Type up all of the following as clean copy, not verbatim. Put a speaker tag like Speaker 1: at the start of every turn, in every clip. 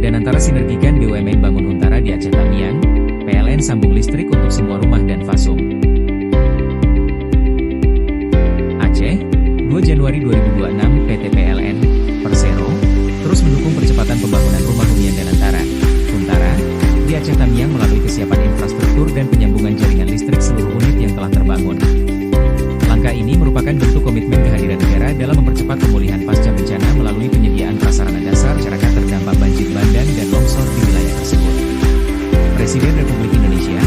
Speaker 1: Dan antara sinergikan BUMN bangun Huntara di Aceh Tamiang, PLN sambung listrik untuk semua rumah dan fasum. Aceh, 2 Januari 2026 PT PLN, Persero, terus mendukung percepatan pembangunan rumah hunian dan Huntara, di Aceh Tamiang melalui kesiapan infrastruktur dan penyambungan jaringan listrik seluruh unit yang telah terbangun. Langkah ini merupakan bentuk komitmen kehadiran negara dalam mempercepat pemulihan pasca bencana melalui penyediaan prasarana dasar masyarakat terdampak banjir bandang dan longsor di wilayah tersebut. Presiden Republik Indonesia,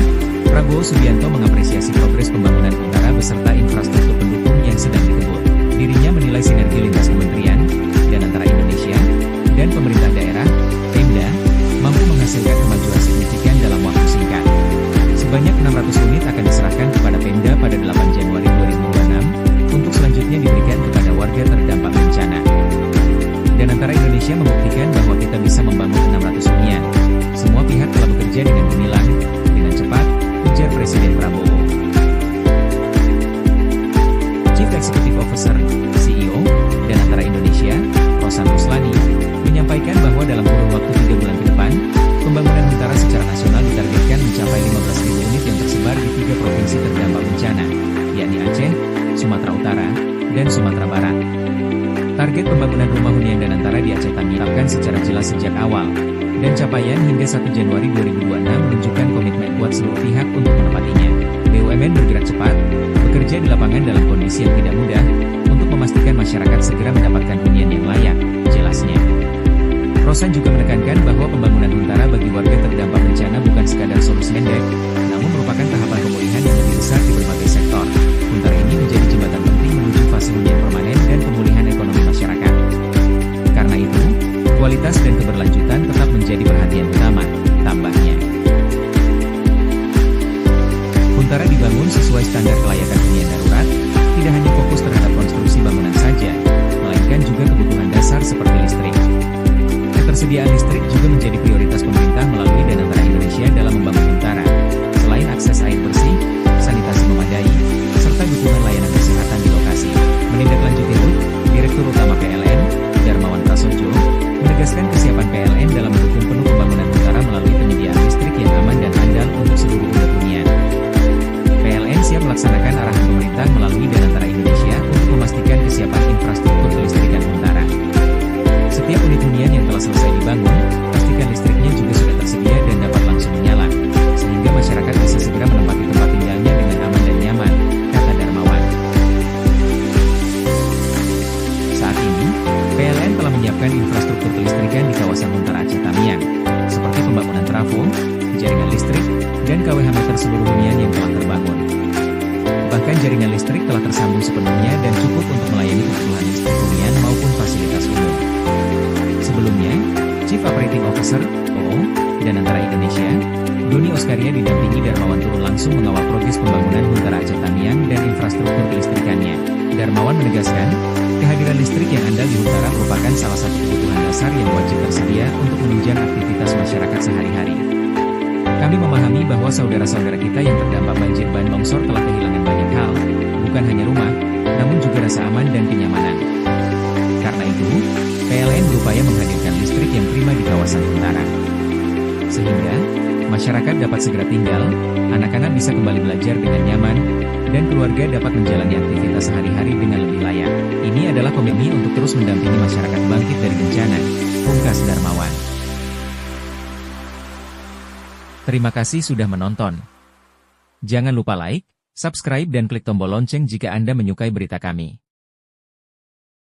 Speaker 1: Prabowo Subianto mengapresiasi progres pembangunan Huntara beserta infrastruktur pendukung yang sedang dikebut. Dirinya menilai sinergi lintas kementerian dan antara Indonesia dan pemerintah daerah, Pemda, mampu menghasilkan kemajuan signifikan dalam waktu singkat. Sebanyak 600 unit akan diserahkan kepada Pemda pada 8 Januari 2026, untuk selanjutnya diberikan kepada warga terdampak bencana. Dan antara Indonesia membuktikan bahwa kita bisa membangun 600 hunian. Semua pihak telah bekerja dengan gemilang, dengan cepat, ujar Presiden Prabowo. Chief Executive Officer, CEO, dan antara Indonesia, Rosan Ruslani, menyampaikan bahwa dalam kurun waktu 3 bulan ke depan, pembangunan Huntara secara nasional ditargetkan mencapai 15.000 unit yang tersebar di 3 provinsi terdampak bencana, yakni Aceh, Sumatera Utara, dan Sumatera Barat. Target pembangunan rumah hunian dan antara di Aceh Tamiang ditetapkan secara jelas sejak awal, dan capaian hingga 1 Januari 2026 menunjukkan komitmen kuat seluruh pihak untuk menepatinya. BUMN bergerak cepat, bekerja di lapangan dalam kondisi yang tidak mudah, untuk memastikan masyarakat segera mendapatkan hunian yang layak, jelasnya. Rosan juga menekankan bahwa pembangunan Huntara bagi warga terdampak bencana bukan sekadar solusi pendek, namun merupakan tahapan pemulihan yang lebih besar di berbagai sektor. Huntara ini menjadi jembatan penting menuju fase hunian permanen dan pemulihan ekonomi masyarakat. Karena itu, kualitas dan keberlanjutan tetap menjadi perhatian utama, tambahnya. Huntara dibangun sesuai standar kelayakan hunian darurat, tidak hanya fokus terhadap konstruksi bangunan saja, melainkan juga kebutuhan dasar seperti listrik. Ketersediaan listrik juga menjadi prioritas pemerintah melalui dan antara Indonesia dalam membangun Huntara. Selain akses air bersih, sanitasi memadai, serta dukungan layanan kesehatan di lokasi. Menindaklanjuti RUT, Direktur Utama PLN, Darmawan Prasojo, menegaskan kesiapan PLN dalam mendukung penuh pembangunan Huntara melalui penyediaan listrik yang aman dan andal untuk seluruh unit hunian. PLN siap melaksanakan arahan pemerintah melalui dan antara Indonesia untuk memastikan kesiapan infrastruktur kelistrikan Huntara. Setiap unit hunian yang telah selesai dibangun, pastikan listriknya juga sudah tersedia dan dapat langsung menyala, sehingga masyarakat bisa segera menempati tempat tinggalnya dengan aman dan nyaman, kata Darmawan. Saat ini, PLN telah menyiapkan infrastruktur kelistrikan di kawasan Huntara Aceh Tamiang, seperti pembangunan trafo, jaringan listrik, dan KWH meter seluruh hunian yang telah terbangun. Bahkan jaringan listrik telah tersambung sepenuhnya dan cukup untuk melayani kebutuhan listrik hunian maupun fasilitas umum. Sebelumnya, Chief Operating Officer, OO, dan antara Indonesia, Doni Oskaria didampingi Darmawan turun langsung mengawal progres pembangunan Huntara Aceh Tamiang dan infrastruktur kelistrikannya. Darmawan menegaskan, kehadiran listrik yang andal di Huntara merupakan salah satu kebutuhan dasar yang wajib tersedia untuk menunjang aktivitas masyarakat sehari-hari. Kami memahami bahwa saudara-saudara kita yang terdampak banjir ban longsor telah kehilangan banyak hal, bukan hanya rumah, namun juga rasa aman dan kenyamanan. Karena itu, PLN berupaya menghadirkan listrik yang prima di kawasan Huntara. Sehingga, masyarakat dapat segera tinggal, anak-anak bisa kembali belajar dengan nyaman, dan keluarga dapat menjalani aktivitas sehari-hari dengan lebih layak. Ini adalah komitmen untuk terus mendampingi masyarakat bangkit dari bencana, pungkas Darmawan. Terima kasih sudah menonton. Jangan lupa like, subscribe dan klik tombol lonceng jika Anda menyukai berita kami.